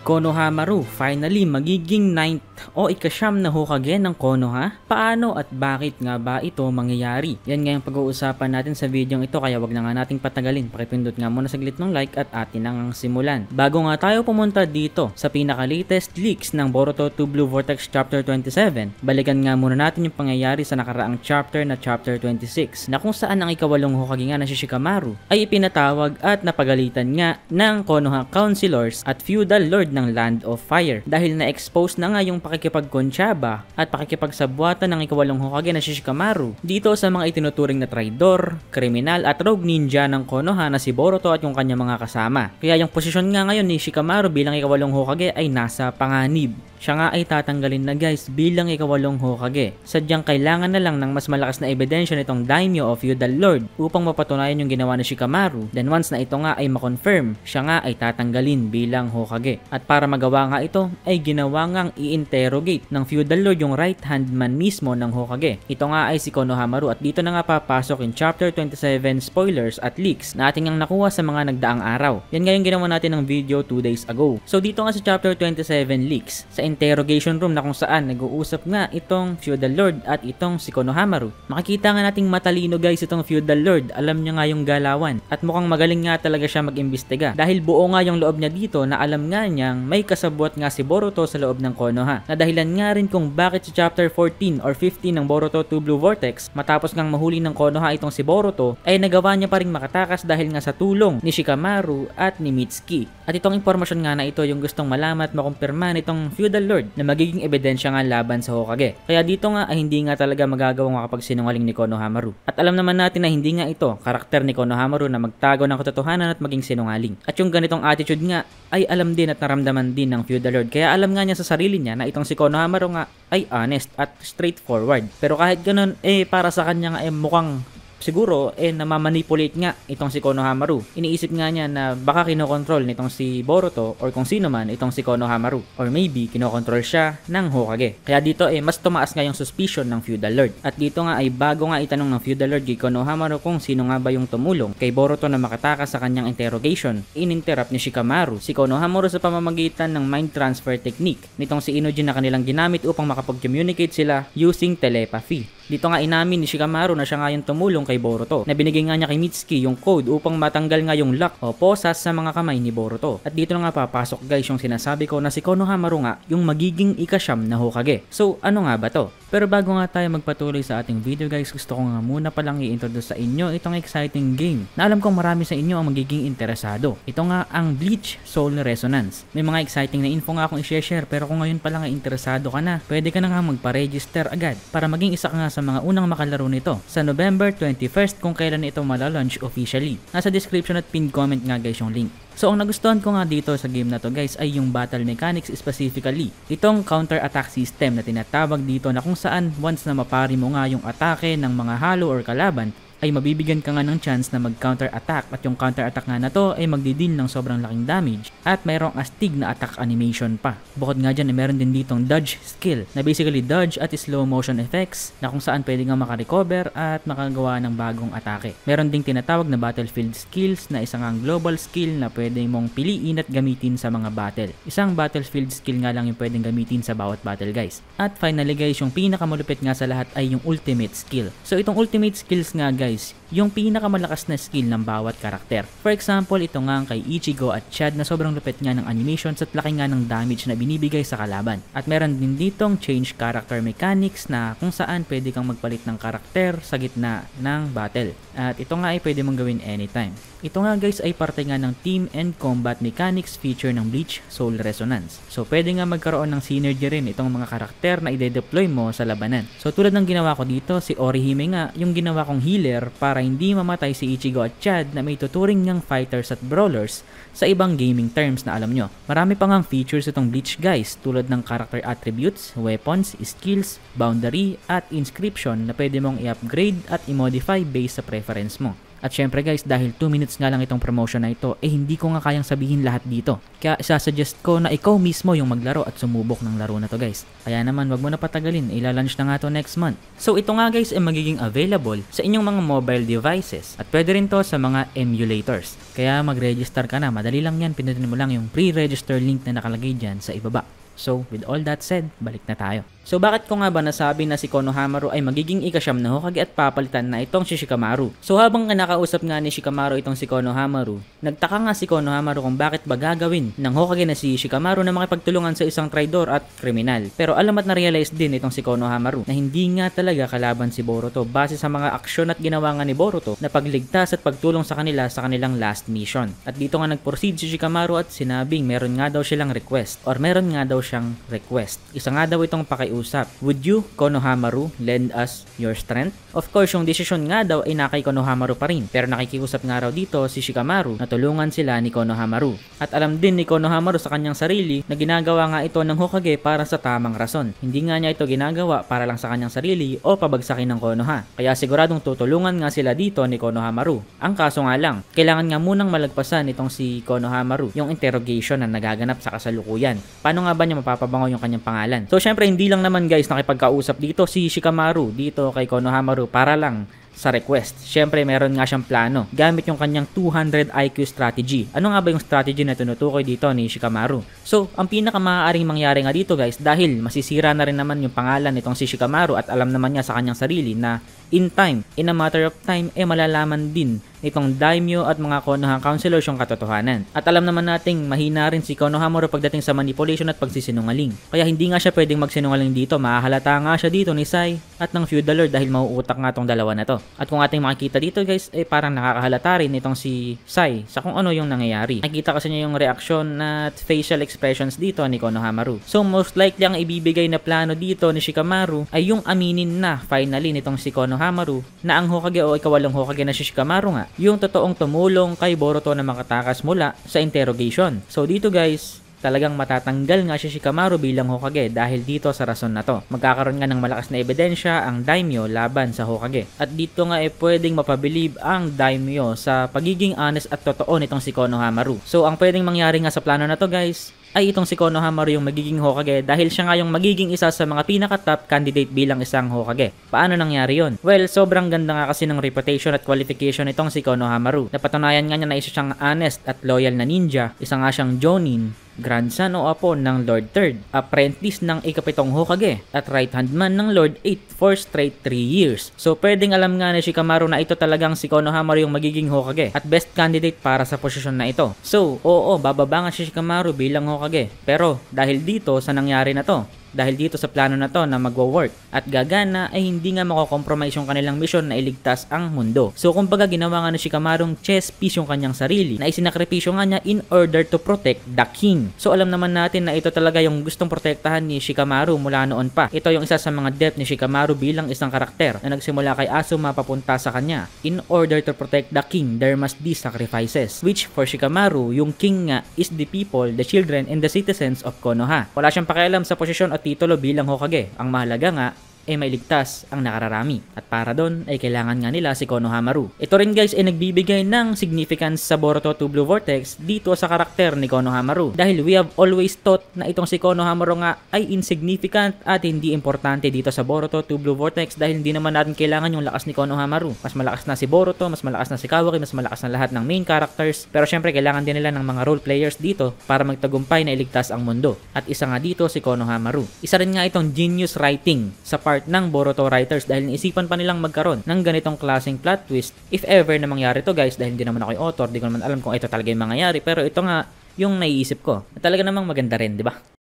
Konohamaru finally magiging 9th o ika-9 na Hokage ng Konoha? Paano at bakit nga ba ito mangyayari? Yan nga yung pag-uusapan natin sa video ito, kaya wag na nga nating patagalin. Pakipindot nga muna saglit ng like at atin nang simulan. Bago nga tayo pumunta dito sa pinaka-latest leaks ng Boruto 2 Blue Vortex Chapter 27, balikan nga muna natin yung pangyayari sa nakaraang chapter na Chapter 26 na kung saan ang ikawalong Hokage nga na si Shikamaru ay ipinatawag at napagalitan nga ng Konoha Councilors at Feudal Lord ng Land of Fire dahil na-expose na nga yung pakikipagkonsyaba at pakikipagsabwatan ng ikawalong Hokage na si Shikamaru dito sa mga itinuturing na traidor, kriminal at rogue ninja ng Konoha na si Boruto at yung kanyang mga kasama. Kaya yung posisyon nga ngayon ni Shikamaru bilang ikawalong Hokage ay nasa panganib. Siya nga ay tatanggalin na guys bilang ikawalong Hokage. Sadyang kailangan na lang ng mas malakas na ebidensya nitong Daimyo o Feudal Lord upang mapatunayan yung ginawa ni Shikamaru. Then once na ito nga ay makonfirm, siya nga ay tatanggalin bilang Hokage. At para magawa nga ito ay ginawa ngang i-interrogate ng Feudal Lord yung right hand man mismo ng Hokage. Ito nga ay si Konohamaru at dito na nga papasok in Chapter 27 spoilers at leaks na ating ang nakuha sa mga nagdaang araw. Yan nga yung ginawa natin ng video 2 days ago. So dito nga sa Chapter 27 leaks, sa interrogation room na kung saan nag-uusap nga itong Feudal Lord at itong si Konohamaru. Makikita nga nating matalino guys itong Feudal Lord, alam niya nga yung galawan at mukhang magaling nga talaga siya mag-imbestiga dahil buo nga yung loob niya dito na alam nga niyang may kasabwat nga si Boruto sa loob ng Konoha na dahilan nga rin kung bakit sa chapter 14 or 15 ng Boruto 2 Blue Vortex matapos ngang mahuli ng Konoha itong si Boruto ay nagawa niya pa rin makatakas dahil nga sa tulong ni Shikamaru at ni Mitsuki. At itong impormasyon nga na ito yung gustong malaman at makumpirma nitong Feudal Lord na magiging ebidensya nga laban sa Hokage. Kaya dito nga ay hindi nga talaga magagawang makapagsinungaling ni Konohamaru. At alam naman natin na hindi nga ito karakter ni Konohamaru na magtago ng katotohanan at maging sinungaling. At yung ganitong attitude nga ay alam din at naramdaman din ng Feudal Lord. Kaya alam nga niya sa sarili niya na itong si Konohamaru nga ay honest at straightforward. Pero kahit ganun para sa kanya nga mukhang siguro namamanipulate nga itong si Konohamaru. Iniisip nga niya na baka kinokontrol nitong si Boruto or kung sino man itong si Konohamaru. Or maybe kinokontrol siya ng Hokage. Kaya dito mas tumaas nga yung suspicion ng Feudal Lord. At dito nga ay bago nga itanong ng Feudal Lord kay Konohamaru kung sino nga ba yung tumulong kay Boruto na makatakas sa kanyang interrogation, ininterrupt ni Shikamaru si Konohamaru sa pamamagitan ng mind transfer technique nitong si Inojin na kanilang ginamit upang makapag-communicate sila using telepathy. Dito nga inamin ni Shikamaru na siya nga yung tumulong kay Boruto. Nabinigay nga niya kay Mitsuki yung code upang matanggal nga yung lock o posas sa mga kamay ni Boruto. At dito na nga papasok guys yung sinasabi ko na si Konohamaru nga yung magiging ika-9 na Hokage. So ano nga ba to? Pero bago nga tayo magpatuloy sa ating video guys, gusto ko nga muna palang i-introduce sa inyo itong exciting game na alam kong marami sa inyo ang magiging interesado. Ito nga ang Bleach Soul Resonance. May mga exciting na info nga akong i-share pero kung ngayon palang interesado ka na, pwede ka na nga magpa-register agad para maging isa ka nga sa mga unang makalaro nito sa November 21st kung kailan ito malalaunch officially. Nasa description at pinned comment nga guys yung link. So ang nagustuhan ko nga dito sa game na to guys ay yung battle mechanics specifically. Itong counter attack system na tinatawag dito na kung saan once na mapari mo nga yung atake ng mga halo or kalaban ay mabibigyan ka nga ng chance na mag-counter attack at yung counter attack nga na to ay magdidil ng sobrang laking damage at mayroong astig na attack animation pa. Bukod nga dyan ay meron din ditong dodge skill na basically dodge at slow motion effects na kung saan pwede nga makarecover at makagawa ng bagong atake. Meron ding tinatawag na battlefield skills na isang ang global skill na pwede mong piliin at gamitin sa mga battle. Isang battlefield skill nga lang yung pwedeng gamitin sa bawat battle guys. At finally guys, yung pinakamalupit nga sa lahat ay yung ultimate skill. So itong ultimate skills nga guys, yung pinakamalakas na skill ng bawat karakter. For example, ito nga kay Ichigo at Chad na sobrang lupit nga ng animations at laki nga ng damage na binibigay sa kalaban. At meron din ditong change character mechanics na kung saan pwede kang magpalit ng karakter sa gitna ng battle. At ito nga ay pwede mong gawin anytime. Ito nga guys ay parte nga ng team and combat mechanics feature ng Bleach Soul Resonance. So pwede nga magkaroon ng synergy rin itong mga karakter na ide-deploy mo sa labanan. So tulad ng ginawa ko dito, si Orihime nga yung ginawa kong healer para hindi mamatay si Ichigo at Chad na may tuturing niyang fighters at brawlers sa ibang gaming terms na alam nyo. Marami pa ngang features itong Bleach guys tulad ng character attributes, weapons, skills, boundary at inscription na pwede mong i-upgrade at i-modify based sa preference mo. At syempre guys, dahil 2 minutes nga lang itong promotion na ito, hindi ko nga kayang sabihin lahat dito. Kaya isasuggest ko na ikaw mismo yung maglaro at sumubok ng laro na to guys. Kaya naman wag mo na patagalin, ilalunch na nga to next month. So ito nga guys ay magiging available sa inyong mga mobile devices at pwede rin to sa mga emulators. Kaya mag-register ka na, madali lang yan, pinutin mo lang yung pre-register link na nakalagay dyan sa ibaba. So, with all that said, balik na tayo. So, bakit ko nga ba nasabi na si Konohamaru ay magiging ika-9 na Hokage at papalitan na itong si Shikamaru? So, habang kinakausap nga ni Shikamaru itong si Konohamaru, nagtaka nga si Konohamaru kung bakit ba gagawin ng Hokage na si Shikamaru na makipagtulungan sa isang traidor at kriminal. Pero alam at na-realize din itong si Konohamaru na hindi nga talaga kalaban si Boruto base sa mga aksyon at ginawa nga ni Boruto na pagligtas at pagtulong sa kanila sa kanilang last mission. At dito nga nag-proceed si Shikamaru at sinabing meron nga daw silang request or meron nga daw siyang request. Isa nga daw itong pakiusap. Would you, Konohamaru, lend us your strength? Of course, yung desisyon nga daw ay nakay Konohamaru pa rin. Pero nakikiusap nga raw dito si Shikamaru na tulungan sila ni Konohamaru. At alam din ni Konohamaru sa kanyang sarili na ginagawa nga ito ng Hokage para sa tamang rason. Hindi nga niya ito ginagawa para lang sa kanyang sarili o pabagsakin ng Konoha. Kaya siguradong tutulungan nga sila dito ni Konohamaru. Ang kaso nga lang, kailangan nga munang malagpasan itong si Konohamaru yung interrogation na nagaganap sa kasalukuyan. Paano nga ba niya mapapabango yung kanyang pangalan? So syempre hindi lang naman guys nakipagkausap dito si Shikamaru dito kay Konohamaru para lang sa request. Syempre meron nga siyang plano gamit yung kanyang 200 IQ strategy. Ano nga ba yung strategy na tinutukoy dito ni Shikamaru? So ang pinakamaaaring mangyari nga dito guys, dahil masisira na rin naman yung pangalan nitong si Shikamaru at alam naman niya sa kanyang sarili na in time, in a matter of time, malalaman din itong daimyo at mga Konoha counselors yung katotohanan. At alam naman nating mahina rin si Konohamaru pagdating sa manipulation at pagsisinungaling. Kaya hindi nga siya pwedeng magsinungaling dito. Mahahalata nga siya dito ni Sai at ng Feudal Lord dahil mauutak nga tong dalawa na to. At kung ating makikita dito guys, parang nakakahalata rin itong si Sai sa kung ano yung nangyayari. Nakikita kasi niya yung reaction at facial expressions dito ni Konohamaru. So most likely ang ibibigay na plano dito ni Shikamaru ay yung aminin na finally nitong si Konohamaru na ang Hokage o ikawalong Hokage na si Shikamaru nga yung totoong tumulong kay Boruto na makatakas mula sa interrogation. So dito guys, talagang matatanggal nga si Shikamaru bilang Hokage dahil dito sa rason na to. Magkakaroon nga ng malakas na ebidensya ang daimyo laban sa Hokage. At dito nga pwedeng mapabilib ang daimyo sa pagiging honest at totoo nitong si Konohamaru. So ang pwedeng mangyari nga sa plano na to guys ay itong si Konohamaru yung magiging Hokage dahil siya nga yung magiging isa sa mga pinaka-top candidate bilang isang Hokage. Paano nangyari yon? Well, sobrang ganda nga kasi ng reputation at qualification itong si Konohamaru. Napatunayan nga niya na isa siyang honest at loyal na ninja, isa nga siyang Jonin, grandson o apo ng Lord 3rd, apprentice ng ikapitong Hokage, at right-hand man ng Lord 8 for straight 3 years. So pwedeng alam nga ni Shikamaru na ito talagang si Konohamaru yung magiging Hokage at best candidate para sa posisyon na ito. So, oo, bababa nga si Shikamaru bilang Hokage. Pero dahil dito sa nangyari na to, dahil dito sa plano na to na magwo-work at gagana ay hindi nga makokompromise yung kanilang mission na iligtas ang mundo. So kumbaga ginawa nga ni Shikamaru chess piece yung kanyang sarili na isinakripisyo nga niya in order to protect the king. So alam naman natin na ito talaga yung gustong protektahan ni Shikamaru mula noon pa. Ito yung isa sa mga depth ni Shikamaru bilang isang karakter na nagsimula kay Asuma papunta sa kanya. In order to protect the king, there must be sacrifices. Which for Shikamaru, yung king nga is the people, the children, and the citizens of Konoha. Wala siyang pakialam sa posisyon at titulo bilang Hokage. Ang mahalaga nga mailigtas ang nakararami. At para doon ay kailangan nga nila si Konohamaru. Ito rin guys ay nagbibigay ng significance sa Boruto 2 Blue Vortex dito sa karakter ni Konohamaru. Dahil we have always thought na itong si Konohamaru nga ay insignificant at hindi importante dito sa Boruto 2 Blue Vortex dahil hindi naman natin kailangan yung lakas ni Konohamaru. Mas malakas na si Boruto, mas malakas na si Kawaki, mas malakas na lahat ng main characters. Pero syempre kailangan din nila ng mga role players dito para magtagumpay na iligtas ang mundo. At isa nga dito si Konohamaru. Isa rin nga itong genius writing sa part ng Boruto writers dahil naisipan pa nilang magkaroon ng ganitong klaseng plot twist if ever na mangyari to guys dahil hindi naman ako yung author, di ko naman alam kung ito talaga yung mangyayari pero ito nga yung naiisip ko. At talaga namang maganda rin, di ba?